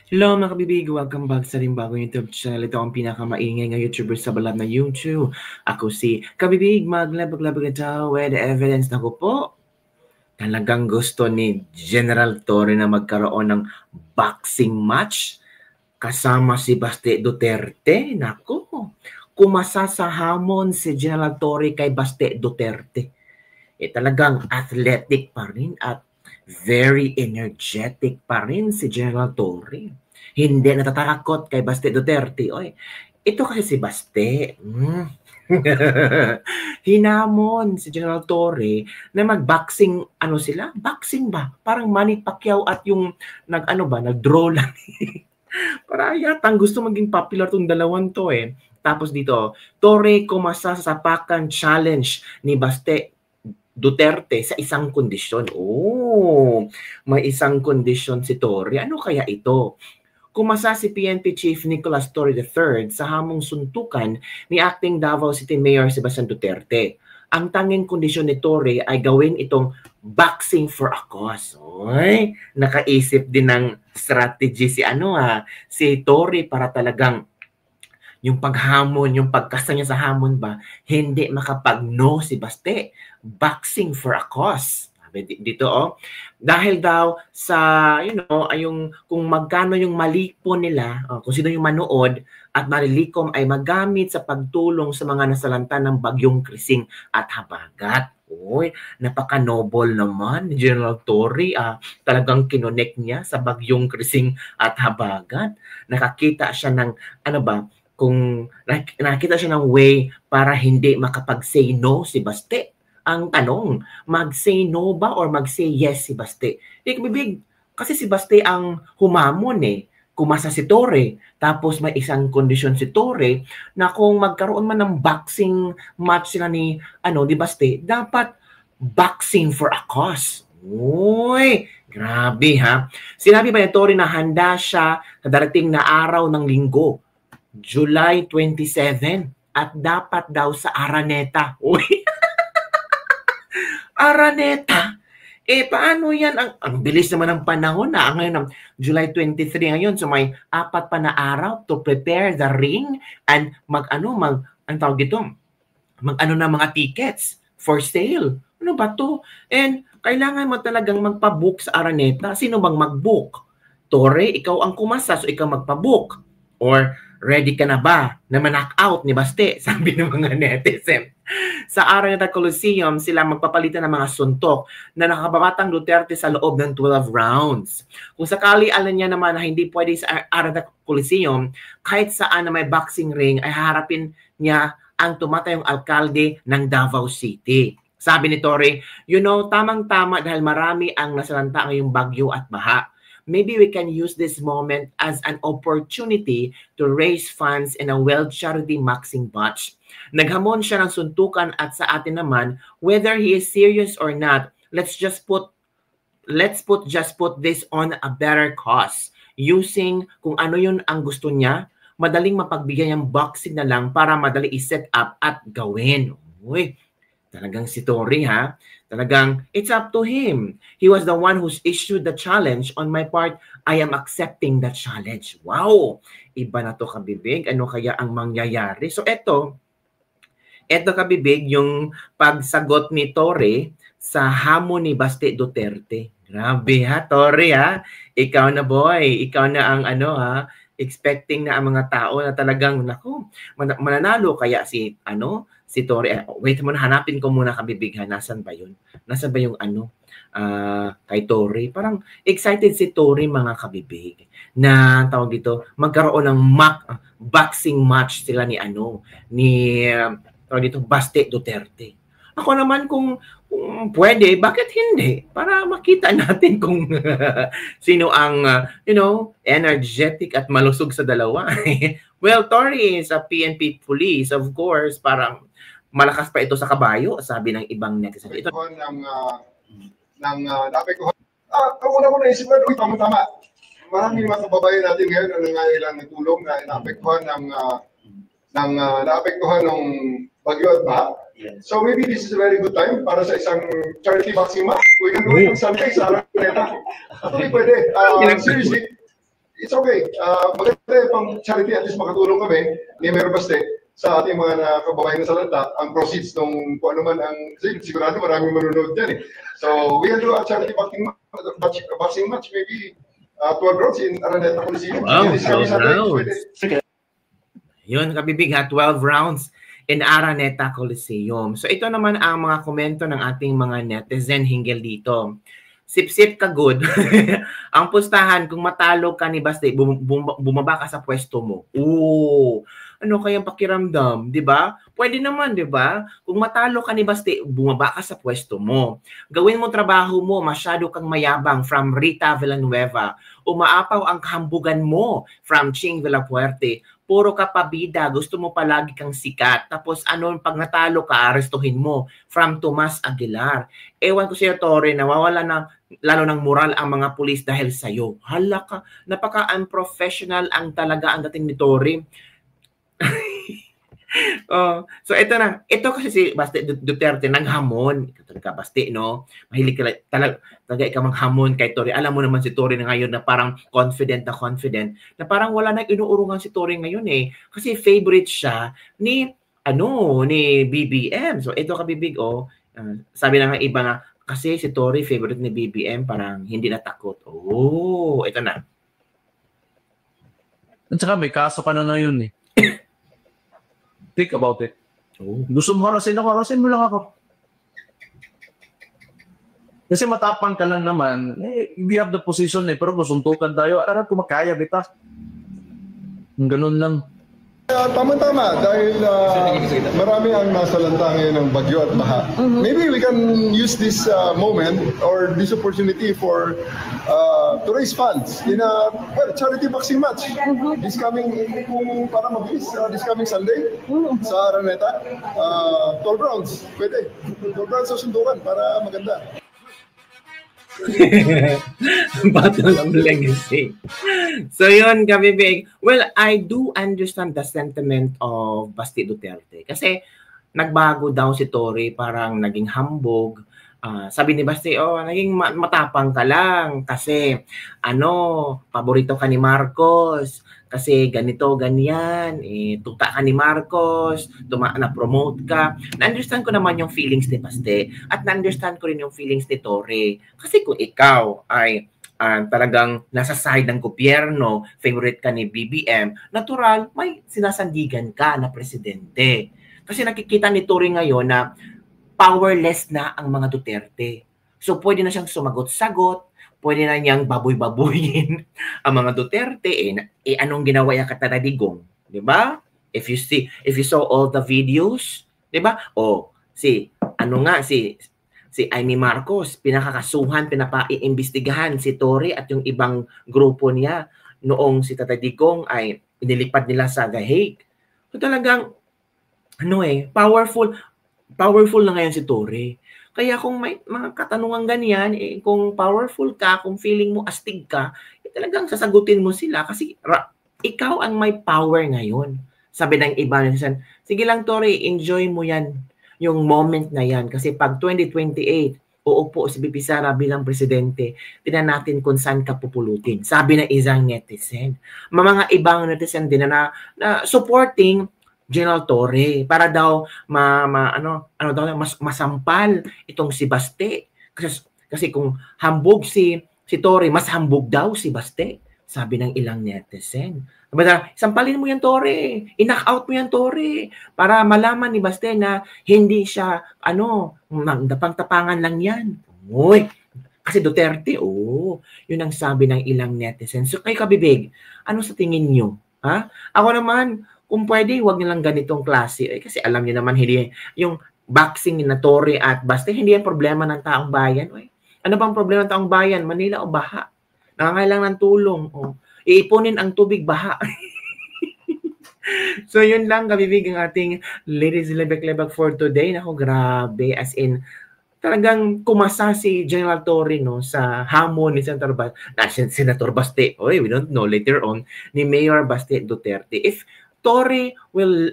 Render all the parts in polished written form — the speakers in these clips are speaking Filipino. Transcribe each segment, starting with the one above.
Hello mga kabibig, welcome back sa rin bagong YouTube channel. Ito ang pinakamaingay ng YouTuber sa balat na YouTube. Ako si Kabibig, maglabag-labag ito with evidence na ko po. Talagang gusto ni General Torre na magkaroon ng boxing match kasama si Baste Duterte. Naku, kumasa sa hamon si General Torre kay Baste Duterte. Talagang athletic pa rin at very energetic pa rin si General Torre. Hindi natatakot kay Baste Duterte. Oy, ito kasi si Baste. Hinamon si General Torre na mag-boxing, sila? Boxing ba? Parang Manny Pacquiao at yung nag-draw lang. Para yatang gusto maging popular tong dalawang to eh. Tapos dito, Torre kumasa sa sapakan challenge ni Baste Duterte sa isang kondisyon. Oh, may isang kondisyon si Torre. Ano kaya ito? Kumasa si PNP Chief Nicolas Torre III sa hamong suntukan ni Acting Davao City Mayor Sebastian Duterte. Ang tanging kondisyon ni Torre ay gawin itong boxing for a cause. Oy, nakaisip din ng strategy si Torre para talagang yung paghamon, yung pagkasa niya sa hamon ba, hindi makapag-no si Baste. Boxing for a cause. Dito dahil daw sa yung kung magkano yung malipon nila, kung sino yung manood at malilikom ay magamit sa pagtulong sa mga nasalanta ng bagyong Krising at Habagat. Uy, napaka-noble naman ni General Torre. Talagang kinonek niya sa bagyong Krising at Habagat. Nakakita siya ng kung nakita siya ng way para hindi makapag-say no si Baste. Ang tanong, mag-say no ba or mag-say yes si Baste? Big, kasi si Baste ang humamon eh. Kumasa si Torre. Tapos may isang kondisyon si Torre na kung magkaroon man ng boxing match sila ni Baste, dapat boxing for a cause. Uy, grabe ha. Sinabi ba ni Torre na handa siya sa darating na araw ng linggo, July 27, at dapat daw sa Araneta. Uy, Araneta? Paano yan? Ang bilis naman ng panahon na. Ngayon, July 23 ngayon. So, may 4 pa na araw to prepare the ring and na mga tickets for sale. Ano ba to? And kailangan mo talagang magpa-book sa Araneta. Sino bang mag-book? Torre, ikaw ang kumasa, so ikaw magpa-book. Or ready ka na ba na ma-knock out ni Baste? Sabi ng mga netizen. Sa Araneta Coliseum, sila magpapalitan ng mga suntok na nakababatang Duterte sa loob ng 12 rounds. Kung sakali alam niya naman na hindi pwede sa Araneta Coliseum, kahit saan na may boxing ring ay haharapin niya ang tumatayong alkalde ng Davao City. Sabi ni Torre, tamang-tama dahil marami ang nasalanta ngayong bagyo at baha. Maybe we can use this moment as an opportunity to raise funds in a World Charity boxing match. Naghamon siya ng suntukan at sa atin naman, whether he is serious or not, let's put this on a better cause. Using kung ano yun ang gusto niya, madaling mapagbigyan yung boxing na lang para madali i-set up at gawin. Uy, talagang si Torre ha. Talagang, it's up to him. He was the one who's issued the challenge. On my part, I am accepting the challenge. Wow! Iba na to, kabibig. Ano kaya ang mangyayari? So, eto kabibig, yung pagsagot ni Torre sa hamon ni Baste Duterte. Grabe ha, Torre ha. Ikaw na boy. Ikaw na ang expecting na ang mga tao na talagang, mananalo kaya si Torre. Wait muna, hanapin ko muna kabibig ha. Nasaan ba yun? Nasaan ba yung kay Torre? Parang excited si Torre mga kabibig na tawag dito, magkaroon ng boxing match sila ni tawag dito, Baste Duterte. Ako naman kung pwede, bakit hindi? Para makita natin kung sino ang, energetic at malusog sa dalawa. Well, Torre is a PNP police, of course, parang malakas pa ito sa kabayo, sabi ng ibang netizen. Ito ng naapektuhan. Ang una ko naisip ko, tama-tama. Maraming mga kababayan natin ngayon na nangangailangan ng tulong na naapektuhan ng bagyo at baha. So maybe this is a very good time para sa isang charity boxing match. We can do it on Sunday sa Araneta. Actually, pwede. Seriously, it's okay. Maganda pang charity, at least makatulong kami ni Mayor Baste sa ating mga kababayan na salanta, ang proceeds nung kung ano man ang, kasi sigurado maraming manunod dyan eh. So, we will do a charity boxing match, maybe 12 rounds in Araneta Coliseum. Wow, 12 rounds. Yun, kabibig ha, 12 rounds in Araneta Coliseum. So, ito naman ang mga komento ng ating mga netizen hinggil dito. Sip-sip ka good. Ang pustahan, kung matalo ka ni Baste, bumaba ka sa pwesto mo. Oo. Ano kayang pakiramdam, 'di ba? Pwede naman, 'di ba? Kung matalo ka ni Baste, bumaba ka sa pwesto mo. Gawin mo trabaho mo, masyado kang mayabang from Rita Villanueva. Umaapaw ang kahambugan mo from Ching Villapuerte. Puro ka pabida, gusto mo palagi kang sikat. Tapos ano, pag natalo ka, arestuhin mo from Tomas Aguilar. Ewan ko sa'yo, Torre, nawawala na lalo ng moral ang mga pulis dahil sa'yo. Hala ka, napaka-unprofessional ang talaga ang dating ni Torre. So ito na, ito kasi si Baste Duterte nanghamon. Talaga Baste, no? Mahilig ka talaga ikaw manghamon kay Torre. Alam mo naman si Torre na ngayon na parang confident na parang wala na inuurungan si Torre ngayon eh. Kasi favorite siya ni BBM. So ito kabibig sabi na nga iba nga kasi si Torre favorite ni BBM, parang hindi natakot. Oh, ito na. At saka may kaso ka na yun eh. Think about it. Oh. Gusto mo harasin ako, harasin mo lang ako. Kasi matapang ka lang naman, we have the position pero gusuntukan tayo, arap kung makaya, bita. Ganun lang. Tama-tama, dahil marami ang nasalanta ngayon ng bagyo at baha. Maybe we can use this moment or this opportunity for to raise funds in a charity boxing match. This coming, kung para mabilis, this coming Sunday sa Araneta, 12 rounds, pwede. 12 rounds sa sundukan para maganda. Battle of Legacy. So yun, kabibig. Well, I do understand the sentiment of Baste Duterte. Kasi nagbago daw si Torre, parang naging hambog. Sabi ni Baste, naging matapang ka lang kasi paborito ka ni Marcos. Kasi ganito, ganyan, tuta ka ni Marcos, na-promote ka. Na-understand ko naman yung feelings ni Baste at na-understand ko rin yung feelings ni Torre. Kasi kung ikaw ay talagang nasa side ng gobyerno, favorite ka ni BBM, natural, may sinasandigan ka na presidente. Kasi nakikita ni Torre ngayon na powerless na ang mga Duterte. So pwede na siyang sumagot-sagot, pwede na niyang baboy-baboyin ang mga Duterte. Anong ginawa niya Katanadigong? Di ba? If you saw all the videos, di ba? Si Amy Marcos, pinakakasuhan, pinapaiimbestigahan si Torre at yung ibang grupo niya noong si Tatay ay inilipad nila sa The Hague. So talagang, powerful na ngayon si Torre. Kaya kung may mga katanungan ganyan, kung powerful ka, kung feeling mo astig ka, talagang sasagutin mo sila kasi ikaw ang may power ngayon. Sabi ng iba, sige lang Torre, enjoy mo yan, yung moment na yan. Kasi pag 2028, uupo si BP Sara bilang presidente, tingnan natin kung saan ka pupulutin. Sabi ng isang netizen. Mga ibang netizen din na supporting General Torre para daw mas masampal itong si Baste kasi kung hambog si Torre, mas hambog daw si Baste, sabi ng ilang netizen. Sampalin mo yan Torre, i-knock out mo yan Torre para malaman ni Baste na hindi siya tapang-tapangan lang yan. Kasi Duterte, yun ang sabi ng ilang netizen. So kay kabibig, ano sa tingin nyo? Ako naman, kung pwede, huwag nilang ganitong klase. Kasi alam niyo naman, hindi yung boxing na Torre at Baste, hindi yan problema ng taong bayan. Ano bang problema ng taong bayan? Manila o baha? Nangangailangan ng tulong. Iipunin ang tubig, baha. So yun lang, kabibig, ang ating Ladies Lebek-Lebek for today. Naku, grabe. As in, talagang kumasa si General Torre sa hamon ni Senator Baste. We don't know later on, ni Mayor Baste Duterte. If Torre will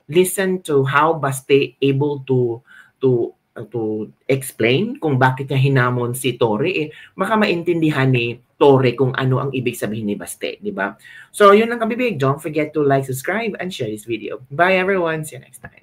listen to how Baste able to to explain kung bakit niya hinamon si Torre, baka maintindihan ni Torre kung ano ang ibig sabihin ni Baste, di ba? So, yun lang kabibig. Don't forget to like, subscribe, and share this video. Bye everyone. See you next time.